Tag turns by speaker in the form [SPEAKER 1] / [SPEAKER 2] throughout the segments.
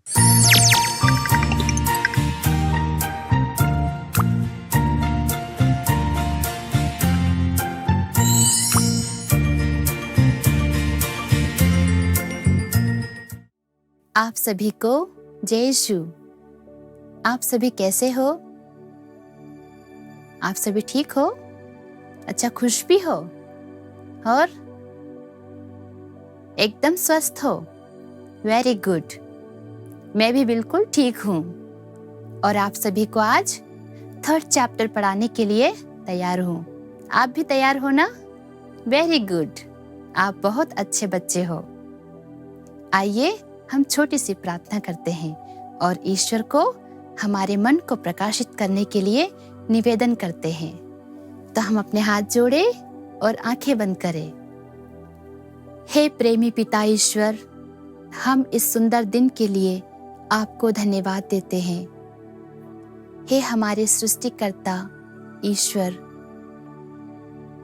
[SPEAKER 1] आप सभी को जय यीशु। आप सभी कैसे हो? आप सभी ठीक हो? अच्छा, खुश भी हो और एकदम स्वस्थ हो? Very good. मैं भी बिल्कुल ठीक हूँ और आप सभी को आज 3rd चैप्टर पढ़ाने के लिए तैयार हूँ। आप भी तैयार हो ना? Very good. आप बहुत अच्छे बच्चे हो। आइए हम छोटी सी प्रार्थना करते हैं और ईश्वर को हमारे मन को प्रकाशित करने के लिए निवेदन करते हैं। तो हम अपने हाथ जोड़े और आंखें बंद करें। हे प्रेमी पिता ईश्वर, हम इस सुंदर दिन के लिए आपको धन्यवाद देते हैं। हे हमारे सृष्टिकर्ता ईश्वर,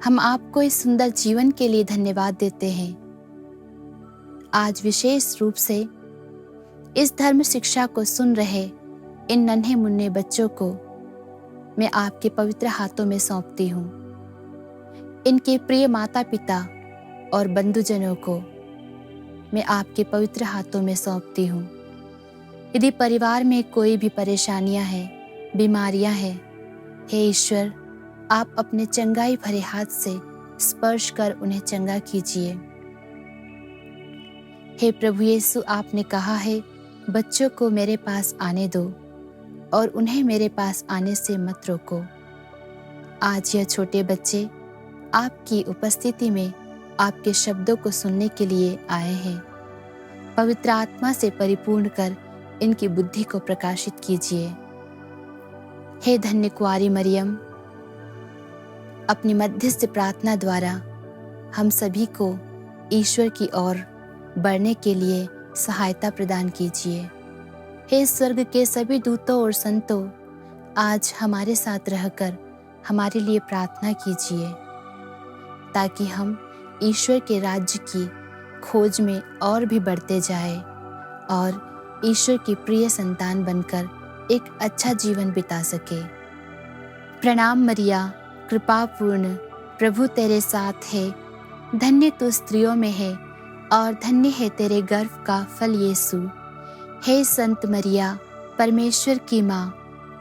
[SPEAKER 1] हम आपको इस सुंदर जीवन के लिए धन्यवाद देते हैं। आज विशेष रूप से इस धर्म शिक्षा को सुन रहे इन नन्हे मुन्ने बच्चों को मैं आपके पवित्र हाथों में सौंपती हूँ। इनके प्रिय माता पिता और बंधुजनों को मैं आपके पवित्र हाथों में सौंपती हूँ। यदि परिवार में कोई भी परेशानियाँ हैं, बीमारियाँ हैं, हे ईश्वर, आप अपने चंगाई भरे हाथ से स्पर्श कर उन्हें चंगा कीजिए। हे प्रभु यीशु, आपने कहा है बच्चों को मेरे पास आने दो और उन्हें मेरे पास आने से मत रोको। आज यह छोटे बच्चे आपकी उपस्थिति में आपके शब्दों को सुनने के लिए आए हैं। पवित्र आत्मा से परिपूर्ण कर इनकी बुद्धि को प्रकाशित कीजिए। हे धन्य कुंवारी मरियम, अपनी मध्यस्थ प्रार्थना द्वारा हम सभी को ईश्वर की ओर बढ़ने के लिए सहायता प्रदान कीजिए। हे स्वर्ग के सभी दूतों और संतों, आज हमारे साथ रहकर हमारे लिए प्रार्थना कीजिए ताकि हम ईश्वर के राज्य की खोज में और भी बढ़ते जाएं और ईश्वर की प्रिय संतान बनकर एक अच्छा जीवन बिता सके। प्रणाम मरिया, कृपापूर्ण, प्रभु तेरे साथ है। धन्य तू स्त्रियों में है और धन्य है तेरे गर्भ का फल यीशु। हे संत मरिया, परमेश्वर की माँ,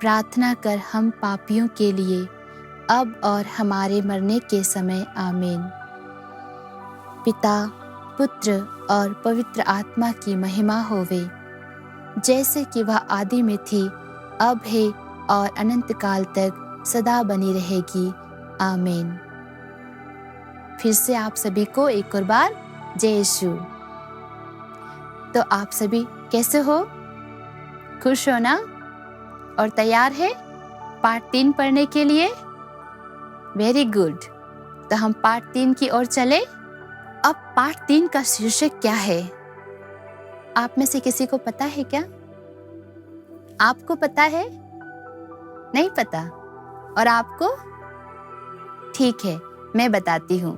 [SPEAKER 1] प्रार्थना कर हम पापियों के लिए अब और हमारे मरने के समय। आमीन। पिता, पुत्र और पवित्र आत्मा की महिमा होवे, जैसे कि वह आदि में थी, अब है और अनंत काल तक सदा बनी रहेगी। आमीन। फिर से आप सभी को एक और बार जय यीशु। तो आप सभी कैसे हो? खुश हो ना? और तैयार है पार्ट 3 पढ़ने के लिए? Very good. तो हम पार्ट 3 की ओर चले। अब पार्ट 3 का शीर्षक क्या है? आप में से किसी को पता है क्या? आपको पता है? नहीं पता? और आपको? ठीक है, मैं बताती हूँ।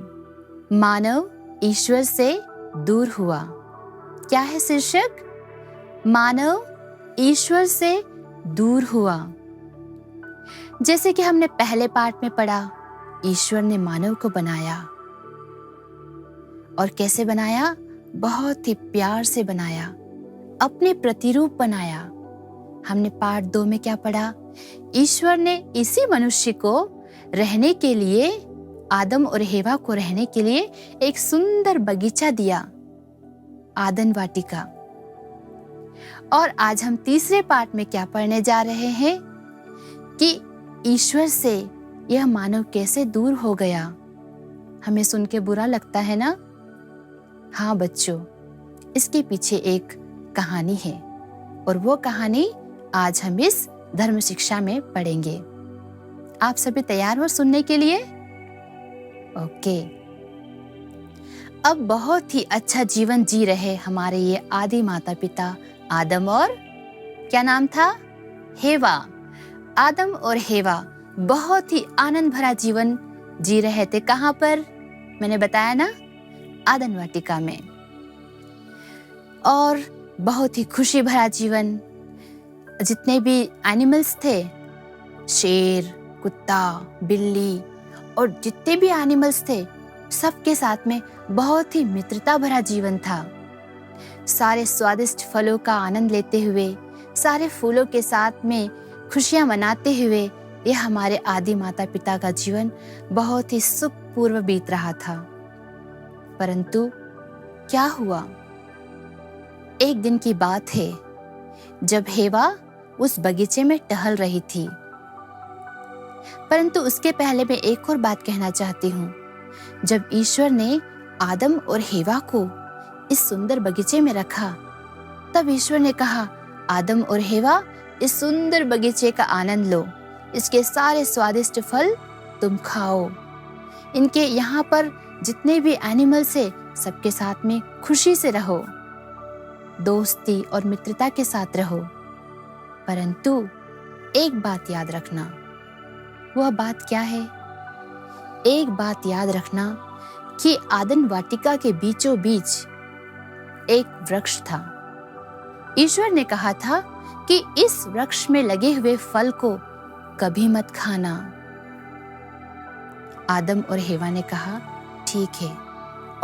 [SPEAKER 1] मानव ईश्वर से दूर हुआ। क्या है शीर्षक? मानव ईश्वर से दूर हुआ। जैसे कि हमने पहले पार्ट में पढ़ा, ईश्वर ने मानव को बनाया। और कैसे बनाया? बहुत ही प्यार से बनाया, अपने प्रतिरूप बनाया। हमने पार्ट 2 में क्या पढ़ा? ईश्वर ने इसी मनुष्य को रहने के लिए, आदम और हेवा को रहने के लिए एक सुंदर बगीचा दिया, आदन वाटिका। और आज हम तीसरे पार्ट में क्या पढ़ने जा रहे हैं कि ईश्वर से यह मानव कैसे दूर हो गया। हमें सुन के बुरा लगता है ना? हाँ बच्चों, इसके पीछे एक कहानी है और वो कहानी आज हम इस धर्म शिक्षा में पढ़ेंगे। आप सभी तैयार हो सुनने के लिए? ओके। अब बहुत ही अच्छा जीवन जी रहे हमारे ये आदि माता पिता आदम और क्या नाम था? हेवा। आदम और हेवा बहुत ही आनंद भरा जीवन जी रहे थे। कहाँ पर? मैंने बताया ना, आदन वाटिका में। और बहुत ही खुशी भरा जीवन। जितने भी एनिमल्स थे, शेर, कुत्ता, बिल्ली और जितने भी एनिमल्स थे, सबके साथ में बहुत ही मित्रता भरा जीवन था। सारे स्वादिष्ट फलों का आनंद लेते हुए, सारे फूलों के साथ में खुशियां मनाते हुए यह हमारे आदि माता पिता का जीवन बहुत ही सुखपूर्व बीत रहा था। परंतु क्या हुआ? एक दिन की बात है जब हेवा उस बगीचे में टहल रही थी। परंतु उसके पहले मैं एक और बात कहना चाहती हूँ। जब ईश्वर ने आदम और हेवा को इस सुंदर बगीचे में रखा, तब ईश्वर ने कहा, आदम और हेवा, इस सुंदर बगीचे का आनंद लो, इसके सारे स्वादिष्ट फल तुम खाओ, इनके यहाँ पर जितने भी एनिमल्स है सबके साथ में खुशी से रहो, दोस्ती और मित्रता के साथ रहो। परंतु एक बात याद रखना। वह बात क्या है? एक बात याद रखना कि आदन वाटिका के बीचों बीच एक वृक्ष था। ईश्वर ने कहा था कि इस वृक्ष में लगे हुए फल को कभी मत खाना। आदम और हेवा ने कहा, ठीक है।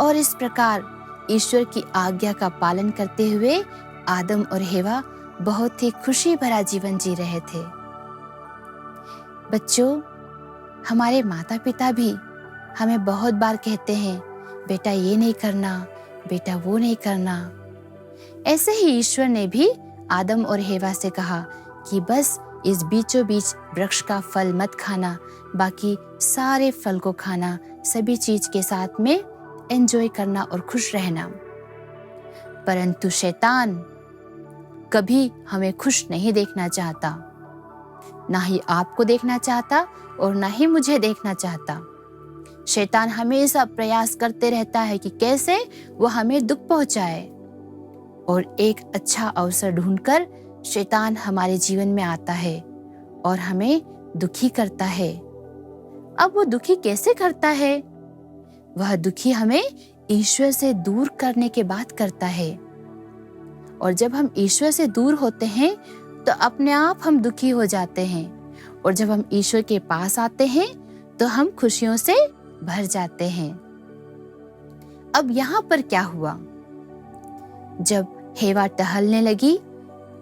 [SPEAKER 1] और इस प्रकार ईश्वर की आज्ञा का पालन करते हुए आदम और हेवा बहुत ही खुशी भरा जीवन जी रहे थे। बच्चों, हमारे माता पिता भी हमें बहुत बार कहते हैं, बेटा ये नहीं करना, बेटा वो नहीं करना। ऐसे ही ईश्वर ने भी आदम और हेवा से कहा कि बस इस बीचों बीच वृक्ष का फल मत खाना, बाकी सारे फल को खाना, सभी चीज के साथ में एंजॉय करना और खुश रहना। परंतु शैतान कभी हमें खुश नहीं देखना चाहता, ना ही आपको देखना चाहता और ना ही मुझे देखना चाहता। शैतान हमेशा प्रयास करते रहता है कि कैसे वो हमें दुख पहुंचाए, और एक अच्छा अवसर ढूंढकर शैतान हमारे जीवन में आता है और हमें दुखी करता है। अब वो दुखी कैसे करता है? वह दुखी हमें ईश्वर से दूर करने के बाद करता है। और जब हम ईश्वर से दूर होते हैं तो अपने आप हम दुखी हो जाते हैं, और जब हम ईश्वर के पास आते हैं तो हम खुशियों से भर जाते हैं। अब यहाँ पर क्या हुआ? जब हेवा टहलने लगी,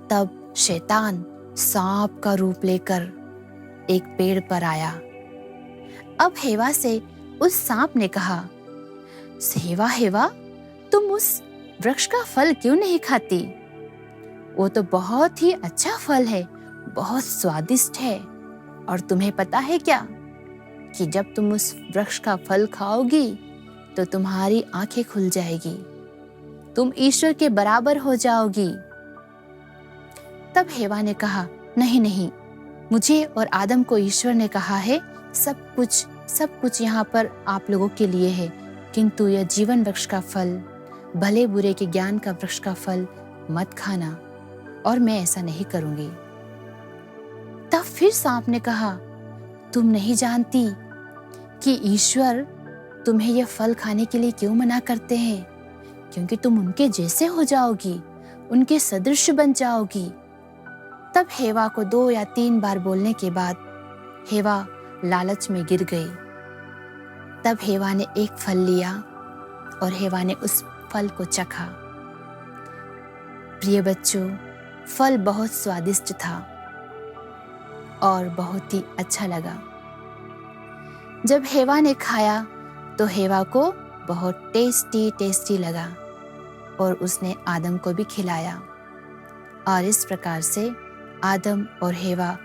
[SPEAKER 1] तब शैतान सांप का रूप लेकर एक पेड़ पर आया। अब हेवा से उस सांप ने कहा, हेवा हेवा, तुम उस वृक्ष का फल क्यों नहीं खाती? वो तो बहुत ही अच्छा फल है, बहुत स्वादिष्ट है, और तुम्हें पता है क्या कि जब तुम उस वृक्ष का फल खाओगी तो तुम्हारी आंखें खुल जाएगी, तुम ईश्वर के बराबर हो जाओगी। तब हेवा ने कहा, नहीं नहीं, मुझे और आदम को ईश्वर ने कहा है सब कुछ यहाँ पर आप लोगों के लिए है, किंतु यह जीवन वृक्ष का फल, भले बुरे के ज्ञान का वृक्ष का फल मत खाना, और मैं ऐसा नहीं करूंगी। तब फिर सांप ने कहा, तुम नहीं जानती कि ईश्वर तुम्हें यह फल खाने के लिए क्यों मना करते हैं? क्योंकि तुम उनके जैसे हो जाओगी, उनके सदृश बन जाओगी। तब हेवा को 2 या 3 बार बोलने के बाद हेवा लालच में गिर गई। तब हेवा ने एक फल लिया और हेवा ने उस फल को चखा। प्रिय बच्चों, फल बहुत स्वादिष्ट था और बहुत ही अच्छा लगा। जब हेवा ने खाया तो हेवा को बहुत टेस्टी लगा, और उसने आदम को भी खिलाया। और इस प्रकार से आदम और हेवा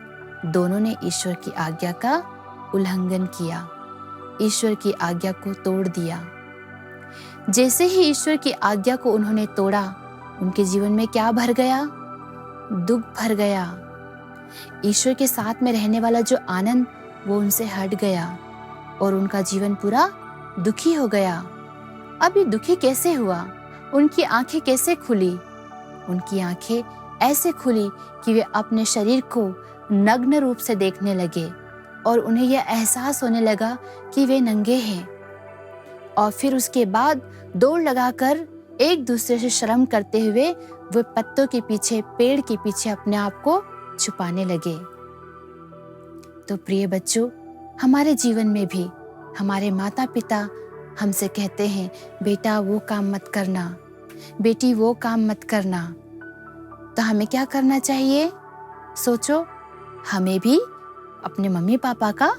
[SPEAKER 1] दोनों ने ईश्वर की आज्ञा का उल्लंघन किया, ईश्वर की आज्ञा को तोड़ दिया। जैसे ही ईश्वर की आज्ञा को उन्होंने तोड़ा, उनके जीवन में क्या भर गया? दुख भर गया। ईश्वर के साथ में रहने वाला जो आनंद वो उनसे हट गया और उनका जीवन पूरा दुखी हो गया। अब ये दुखी कैसे हुआ? उनकी आंखें कैसे खुली? उनकी आंखें ऐसे खुली कि वे अपने शरीर को नग्न रूप से देखने लगे और उन्हें यह एहसास होने लगा कि वे नंगे हैं। और फिर उसके बाद दौड़ लगाकर एक दूसरे से शर्म करते हुए वे पत्तों के पीछे, पेड़ के पीछे अपने आप को छुपाने लगे। तो प्रिय बच्चों, हमारे जीवन में भी हमारे माता पिता हमसे कहते हैं, बेटा वो काम मत करना, बेटी वो काम मत करना। तो हमें क्या करना चाहिए? सोचो, हमें भी अपने मम्मी पापा का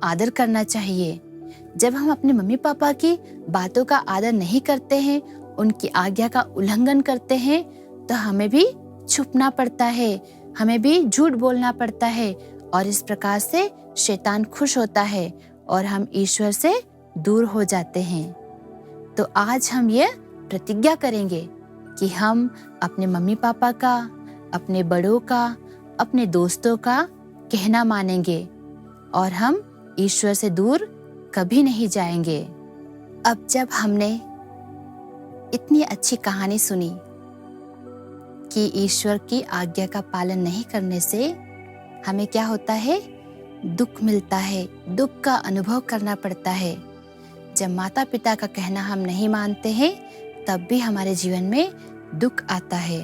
[SPEAKER 1] आदर करना चाहिए। जब हम अपने मम्मी पापा की बातों का आदर नहीं करते हैं, उनकी आज्ञा का उल्लंघन करते हैं, तो हमें भी छुपना पड़ता है, हमें भी झूठ बोलना पड़ता है, और इस प्रकार से शैतान खुश होता है और हम ईश्वर से दूर हो जाते हैं। तो आज हम ये प्रतिज्ञा करेंगे कि हम अपने मम्मी पापा का, अपने बड़ों का, अपने दोस्तों का कहना मानेंगे और हम ईश्वर से दूर कभी नहीं जाएंगे। अब जब हमने इतनी अच्छी कहानी सुनी कि ईश्वर की आज्ञा का पालन नहीं करने से हमें क्या होता है? दुख मिलता है, दुख का अनुभव करना पड़ता है। जब माता पिता का कहना हम नहीं मानते हैं, तब भी हमारे जीवन में दुख आता है।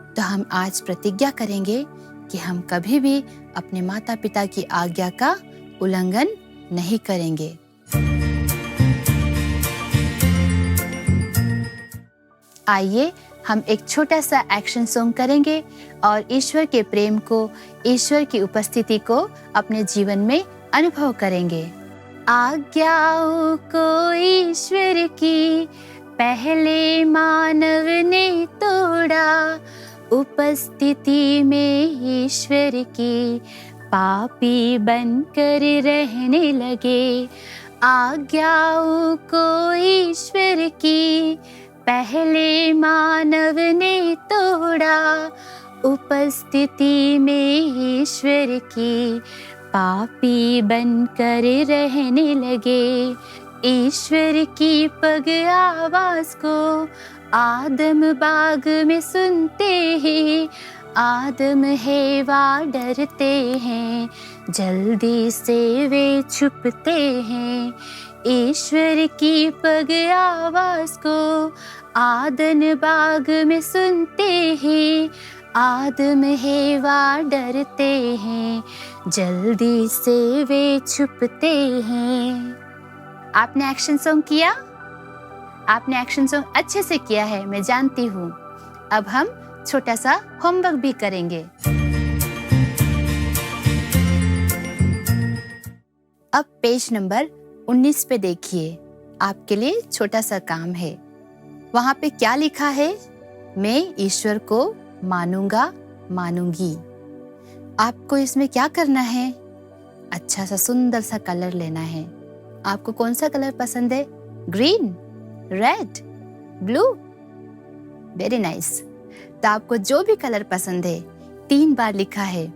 [SPEAKER 1] तो हम आज प्रतिज्ञा करेंगे कि हम कभी भी अपने माता पिता की आज्ञा का उल्लंघन नहीं करेंगे। आइए हम एक छोटा सा एक्शन सॉन्ग करेंगे और ईश्वर के प्रेम को, ईश्वर की उपस्थिति को अपने जीवन में अनुभव करेंगे। आज्ञाओं को ईश्वर की पहले मानव ने तोड़ा, उपस्थिति में ईश्वर की पापी बनकर रहने लगे। आज्ञाओं को ईश्वर की पहले मानव ने तोड़ा, उपस्थिति में ईश्वर की पापी बनकर रहने लगे। ईश्वर की पग आवाज को आदम बाग में सुनते हैं, आदम हेवा डरते हैं, जल्दी से वे छुपते हैं। ईश्वर की पग आवाज को आदम बाग में सुनते हैं, आदम हेवा डरते हैं, जल्दी से वे छुपते हैं। आपने एक्शन सॉन्ग किया? आपने एक्शन सॉन्ग अच्छे से किया है, मैं जानती हूँ। अब हम छोटा सा होमवर्क भी करेंगे। अब पेज नंबर 19 पे देखिए, आपके लिए छोटा सा काम है। वहां पे क्या लिखा है? मैं ईश्वर को मानूंगा, मानूंगी। आपको इसमें क्या करना है? अच्छा सा सुंदर सा कलर लेना है। आपको कौन सा कलर पसंद है? Green, red, blue? Very nice. तो आपको जो भी कलर पसंद है, 3 बार लिखा है,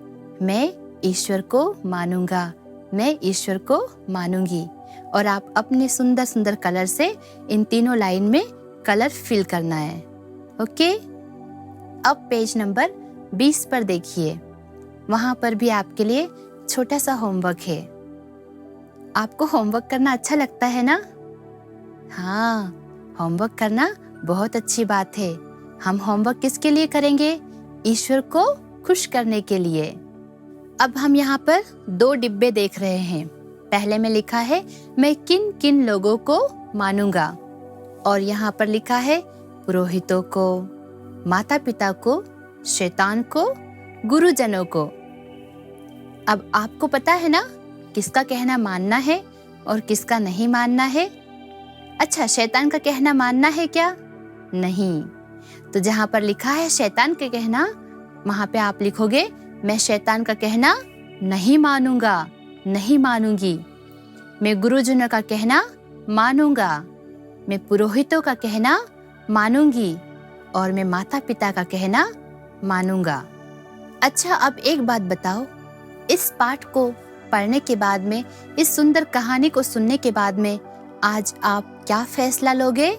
[SPEAKER 1] मैं ईश्वर को मानूंगा, मैं ईश्वर को मानूंगी। और आप अपने सुंदर सुंदर कलर से इन तीनों लाइन में कलर फिल करना है। ओके? अब पेज नंबर 20 पर देखिए, वहां पर भी आपके लिए छोटा सा होमवर्क है। आपको होमवर्क करना अच्छा लगता है ना? हाँ, होमवर्क करना बहुत अच्छी बात है। हम होमवर्क किसके लिए करेंगे? ईश्वर को खुश करने के लिए। अब हम यहाँ पर 2 डिब्बे देख रहे हैं। पहले में लिखा है, मैं किन किन लोगों को मानूंगा, और यहाँ पर लिखा है पुरोहितों को, माता पिता को, शैतान को, गुरुजनों को। अब आपको पता है ना किसका कहना मानना है और किसका नहीं मानना है? अच्छा, शैतान का कहना मानना है क्या? नहीं। तो जहां पर लिखा है शैतान का कहना, वहां पे आप लिखोगे, मैं शैतान का कहना नहीं मानूंगा, नहीं मानूंगी। मैं गुरुजनों का कहना मानूंगा, मैं पुरोहितों का कहना मानूंगी, और मैं माता पिता का कहना मानूंगा। अच्छा, अब एक बात बताओ, इस पाठ को पढ़ने के बाद में, इस सुंदर कहानी को सुनने के बाद में आज आप क्या फैसला लोगे?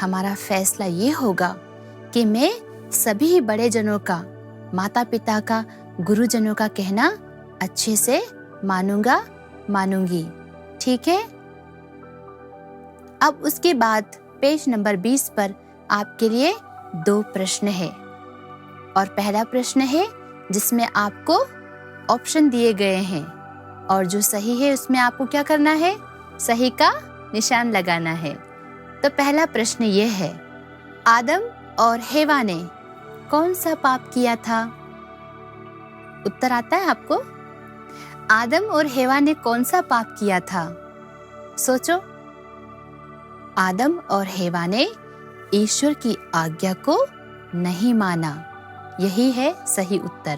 [SPEAKER 1] हमारा फैसला ये होगा कि मैं सभी बड़े जनों का, माता पिता का, गुरुजनों का कहना अच्छे से मानूंगा, मानूंगी। ठीक है? अब उसके बाद पेज नंबर 20 पर आपके लिए 2 प्रश्न है। और पहला प्रश्न है जिसमें आपको ऑप्शन दिए गए हैं और जो सही है उसमें आपको क्या करना है, सही का निशान लगाना है। तो पहला प्रश्न ये है, आदम और हेवा ने कौन सा पाप किया था? उत्तर आता है आपको? आदम और हेवा ने कौन सा पाप किया था? सोचो। आदम और हेवा ने ईश्वर की आज्ञा को नहीं माना, यही है सही उत्तर।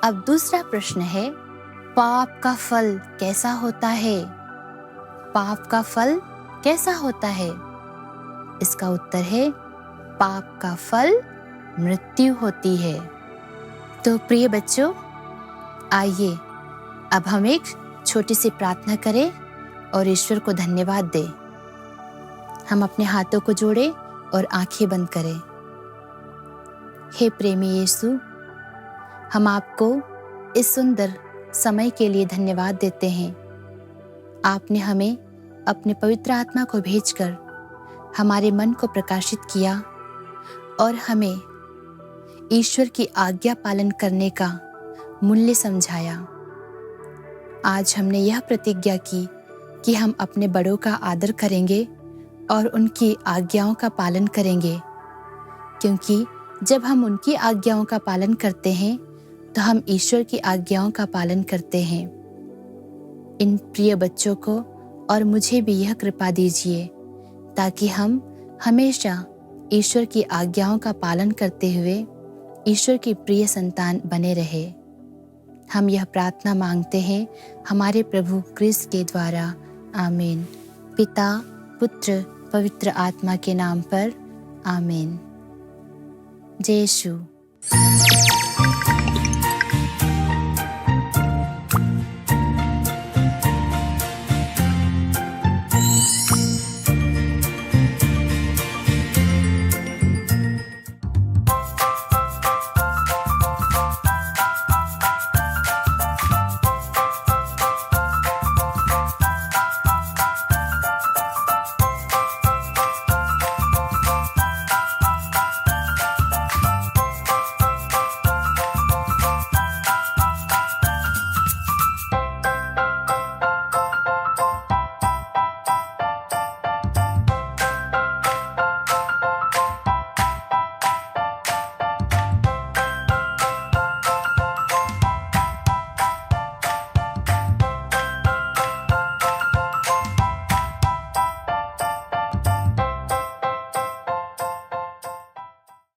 [SPEAKER 1] अब दूसरा प्रश्न है, पाप का फल कैसा होता है? पाप का फल कैसा होता है? इसका उत्तर है, पाप का फल मृत्यु होती है। तो प्रिय बच्चों, आइए अब हम एक छोटी सी प्रार्थना करें और ईश्वर को धन्यवाद दें। हम अपने हाथों को जोड़ें और आंखें बंद करें। हे प्रेमी यीशु, हम आपको इस सुंदर समय के लिए धन्यवाद देते हैं। आपने हमें अपने पवित्र आत्मा को भेजकर हमारे मन को प्रकाशित किया और हमें ईश्वर की आज्ञा पालन करने का मूल्य समझाया। आज हमने यह प्रतिज्ञा की कि हम अपने बड़ों का आदर करेंगे और उनकी आज्ञाओं का पालन करेंगे, क्योंकि जब हम उनकी आज्ञाओं का पालन करते हैं तो हम ईश्वर की आज्ञाओं का पालन करते हैं। इन प्रिय बच्चों को और मुझे भी यह कृपा दीजिए ताकि हम हमेशा ईश्वर की आज्ञाओं का पालन करते हुए ईश्वर की प्रिय संतान बने रहे। हम यह प्रार्थना मांगते हैं हमारे प्रभु क्रिस्त के द्वारा, आमीन। पिता, पुत्र, पवित्र आत्मा के नाम पर, आमीन। जय यीशु।